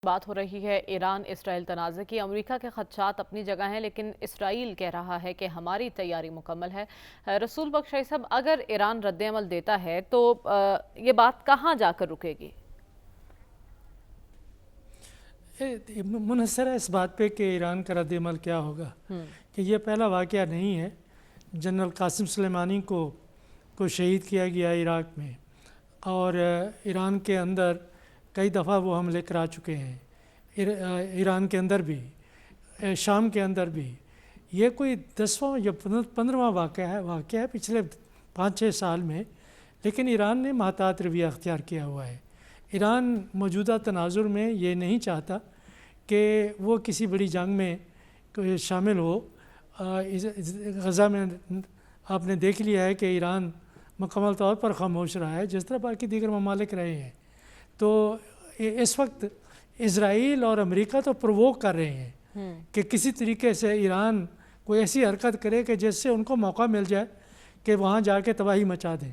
بات ہو رہی ہے ایران اسرائیل تنازع کی۔ امریکہ کے خدشات اپنی جگہ ہیں، لیکن اسرائیل کہہ رہا ہے کہ ہماری تیاری مکمل ہے۔ رسول بخش شاہی صاحب، اگر ایران رد عمل دیتا ہے تو یہ بات کہاں جا کر رکے گی؟ منحصر ہے اس بات پہ کہ ایران کا رد عمل کیا ہوگا، کہ یہ پہلا واقعہ نہیں ہے۔ جنرل قاسم سلیمانی کو شہید کیا گیا عراق میں، اور ایران کے اندر کئی دفعہ وہ حملے کرا چکے ہیں، ایران کے اندر بھی، شام کے اندر بھی۔ یہ کوئی 10واں یا 15واں واقعہ ہے پچھلے 5-6 سال میں، لیکن ایران نے محتاط رویہ اختیار کیا ہوا ہے۔ ایران موجودہ تناظر میں یہ نہیں چاہتا کہ وہ کسی بڑی جنگ میں شامل ہو۔ غزہ میں آپ نے دیکھ لیا ہے کہ ایران مکمل طور پر خاموش رہا ہے، جس طرح باقی دیگر ممالک رہے ہیں۔ تو اس وقت اسرائیل اور امریکہ تو پرووک کر رہے ہیں کہ کسی طریقے سے ایران کوئی ایسی حرکت کرے کہ جس سے ان کو موقع مل جائے کہ وہاں جا کے تباہی مچا دیں۔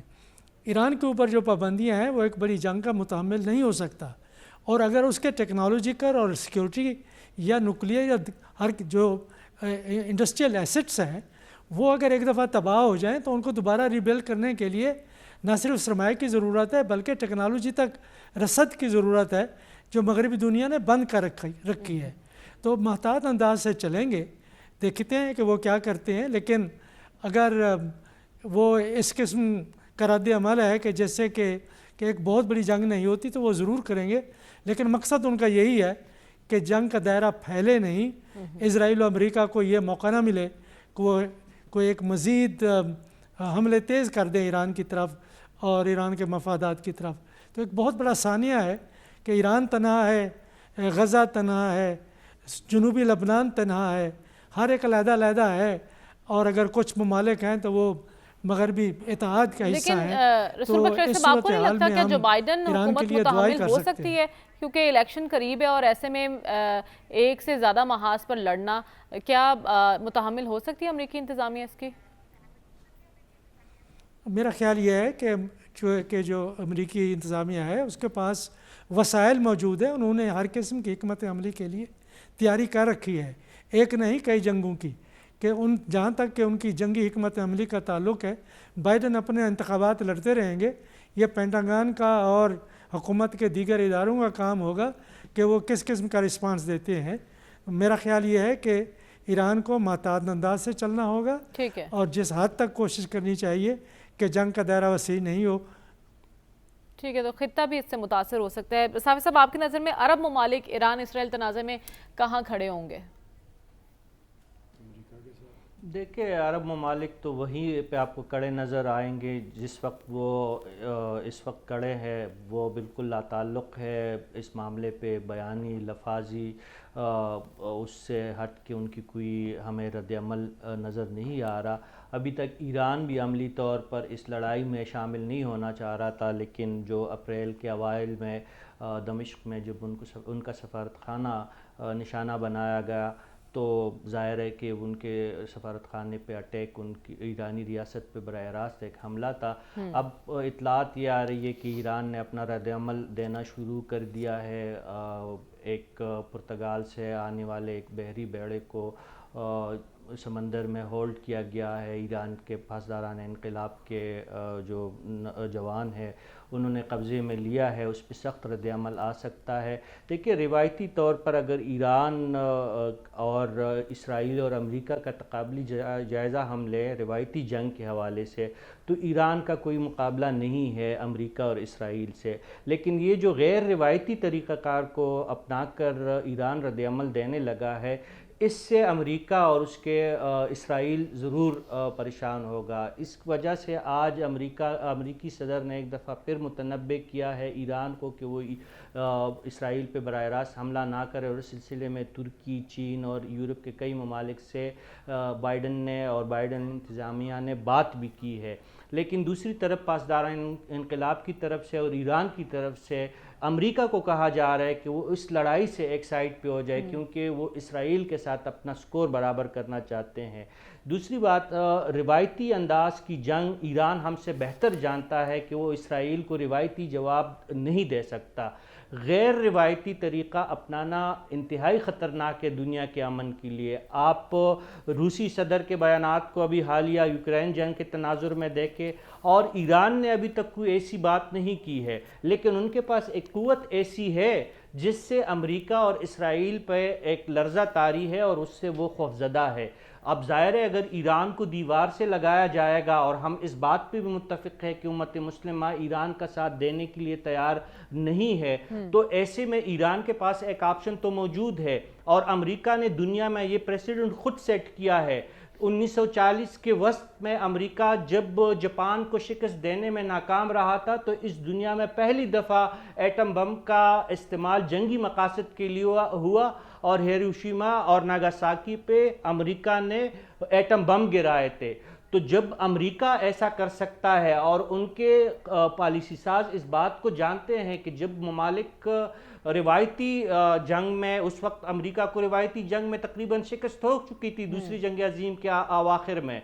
ایران کے اوپر جو پابندیاں ہیں وہ ایک بڑی جنگ کا متحمل نہیں ہو سکتا، اور اگر اس کے ٹیکنالوجیکل اور سیکیورٹی یا نیوکلیئر یا ہر جو انڈسٹریل ایسٹس ہیں وہ اگر ایک دفعہ تباہ ہو جائیں تو ان کو دوبارہ ریبیلڈ کرنے کے لیے نہ صرف سرمایہ کی ضرورت ہے بلکہ ٹیکنالوجی تک رسد کی ضرورت ہے، جو مغربی دنیا نے بند کر رکھی ہے۔ تو محتاط انداز سے چلیں گے، دیکھتے ہیں کہ وہ کیا کرتے ہیں، لیکن اگر وہ اس قسم کا رد عمل ہے کہ جیسے کہ ایک بہت بڑی جنگ نہیں ہوتی تو وہ ضرور کریں گے، لیکن مقصد ان کا یہی ہے کہ جنگ کا دائرہ پھیلے نہیں، اسرائیل و امریکہ کو یہ موقع نہ ملے کہ وہ کوئی ایک مزید حملے تیز کر دیں ایران کی طرف اور ایران کے مفادات کی طرف۔ تو ایک بہت بڑا ثانیہ ہے کہ ایران تنہا ہے، غزہ تنہا ہے، جنوبی لبنان تنہا ہے، ہر ایک علیحدہ علیحدہ ہے، اور اگر کچھ ممالک ہیں تو وہ مغربی اتحاد کا حصہ ہیں۔ لیکن رسول بخش شاہی اس صاحب، آپ کو نہیں صورتحال لگتا میں کہ ہم جو بائیڈن ایران کے حکومت لیے دعائیں متحمل کر ہو سکتے سکتی ہیں؟ ہے، کیونکہ الیکشن قریب ہے اور ایسے میں ایک سے زیادہ محاذ پر لڑنا، کیا متحمل ہو سکتی ہے امریکی انتظامیہ اس کی؟ میرا خیال یہ ہے کہ جو امریکی انتظامیہ ہے اس کے پاس وسائل موجود ہیں، انہوں نے ہر قسم کی حکمت عملی کے لیے تیاری کر رکھی ہے، ایک نہیں کئی جنگوں کی، کہ جہاں تک کہ ان کی جنگی حکمت عملی کا تعلق ہے، بائیڈن اپنے انتخابات لڑتے رہیں گے۔ یہ پینٹاگان کا اور حکومت کے دیگر اداروں کا کام ہوگا کہ وہ کس قسم کا رسپانس دیتے ہیں۔ میرا خیال یہ ہے کہ ایران کو محتاط انداز سے چلنا ہوگا، ٹھیک ہے، اور جس حد تک کوشش کرنی چاہیے کہ جنگ کا دائرہ وسیع نہیں ہو۔ ٹھیک ہے، تو خطہ بھی اس سے متاثر ہو سکتا ہے۔ صافی صاحب، آپ کی نظر میں عرب ممالک ایران اسرائیل تنازع میں کہاں کھڑے ہوں گے؟ دیکھیں، عرب ممالک تو وہیں پہ آپ کو کڑے نظر آئیں گے جس وقت وہ اس وقت کڑے ہیں، وہ بالکل لا تعلق ہے اس معاملے پہ، بیانی لفاظی اس سے ہٹ کے ان کی کوئی ہمیں رد عمل نظر نہیں آ رہا۔ ابھی تک ایران بھی عملی طور پر اس لڑائی میں شامل نہیں ہونا چاہ رہا تھا، لیکن جو اپریل کے اوائل میں دمشق میں جب ان کا سفارت خانہ نشانہ بنایا گیا تو ظاہر ہے کہ ان کے سفارت خانے پہ اٹیک، ان کی ایرانی ریاست پہ براہ راست ایک حملہ تھا۔ اب اطلاعات یہ آ رہی ہے کہ ایران نے اپنا رد عمل دینا شروع کر دیا ہے۔ ایک پرتگال سے آنے والے ایک بحری بیڑے کو سمندر میں ہولڈ کیا گیا ہے۔ ایران کے پاسداران انقلاب کے جو جوان ہیں انہوں نے قبضے میں لیا ہے، اس پہ سخت رد عمل آ سکتا ہے۔ دیکھیے، روایتی طور پر اگر ایران اور اسرائیل اور امریکہ کا تقابلی جائزہ ہم لیں روایتی جنگ کے حوالے سے، تو ایران کا کوئی مقابلہ نہیں ہے امریکہ اور اسرائیل سے، لیکن یہ جو غیر روایتی طریقہ کار کو اپنا کر ایران رد عمل دینے لگا ہے، اس سے امریکہ اور اس کے اسرائیل ضرور پریشان ہوگا۔ اس وجہ سے آج امریکی صدر نے ایک دفعہ پھر متنبع کیا ہے ایران کو کہ وہ اسرائیل پہ براہ راست حملہ نہ کرے، اور اس سلسلے میں ترکی، چین اور یورپ کے کئی ممالک سے بائیڈن نے اور بائیڈن انتظامیہ نے بات بھی کی ہے۔ لیکن دوسری طرف پاسداران انقلاب کی طرف سے اور ایران کی طرف سے امریکہ کو کہا جا رہا ہے کہ وہ اس لڑائی سے ایک سائڈ پہ ہو جائے، کیونکہ وہ اسرائیل کے ساتھ اپنا سکور برابر کرنا چاہتے ہیں۔ دوسری بات، روایتی انداز کی جنگ ایران ہم سے بہتر جانتا ہے کہ وہ اسرائیل کو روایتی جواب نہیں دے سکتا، غیر روایتی طریقہ اپنانا انتہائی خطرناک ہے دنیا کے امن کے لیے۔ آپ روسی صدر کے بیانات کو ابھی حالیہ یوکرین جنگ کے تناظر میں دیکھیں، اور ایران نے ابھی تک کوئی ایسی بات نہیں کی ہے، لیکن ان کے پاس ایک قوت ایسی ہے جس سے امریکہ اور اسرائیل پہ ایک لرزہ طاری ہے اور اس سے وہ خوفزدہ ہے۔ اب ظاہر ہے اگر ایران کو دیوار سے لگایا جائے گا، اور ہم اس بات پہ بھی متفق ہے کہ امت مسلمہ ایران کا ساتھ دینے کے لیے تیار نہیں ہے، تو ایسے میں ایران کے پاس ایک آپشن تو موجود ہے، اور امریکہ نے دنیا میں یہ پریسیڈنٹ خود سیٹ کیا ہے۔ 1940 کے وسط میں امریکہ جب جاپان کو شکست دینے میں ناکام رہا تھا تو اس دنیا میں پہلی دفعہ ایٹم بم کا استعمال جنگی مقاصد کے لیے ہوا، اور ہیروشیما اور ناگاساکی پہ امریکہ نے ایٹم بم گرائے تھے۔ تو جب امریکہ ایسا کر سکتا ہے، اور ان کے پالیسی ساز اس بات کو جانتے ہیں کہ جب ممالک روایتی جنگ میں، اس وقت امریکہ کو روایتی جنگ میں تقریباً شکست ہو چکی تھی دوسری جنگ عظیم کے اواخر میں،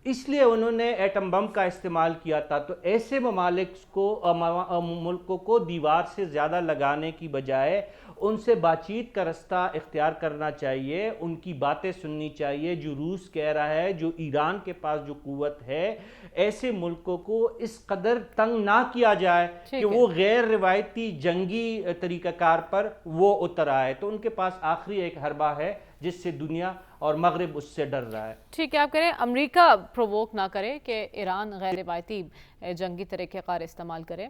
اس لیے انہوں نے ایٹم بم کا استعمال کیا تھا۔ تو ایسے ملکوں کو دیوار سے زیادہ لگانے کی بجائے ان سے بات چیت کا رستہ اختیار کرنا چاہیے، ان کی باتیں سننی چاہیے۔ جو روس کہہ رہا ہے، جو ایران کے پاس جو قوت ہے، ایسے ملکوں کو اس قدر تنگ نہ کیا جائے کہ وہ غیر روایتی جنگی طریقہ کار پر وہ اتر آئے۔ تو ان کے پاس آخری ایک حربہ ہے جس سے دنیا اور مغرب اس سے ڈر رہا ہے۔ ٹھیک ہے، آپ کہہ رہے ہیں امریکہ پرووک نہ کرے کہ ایران غیر روایتی جنگی طریقہ کار استعمال کرے۔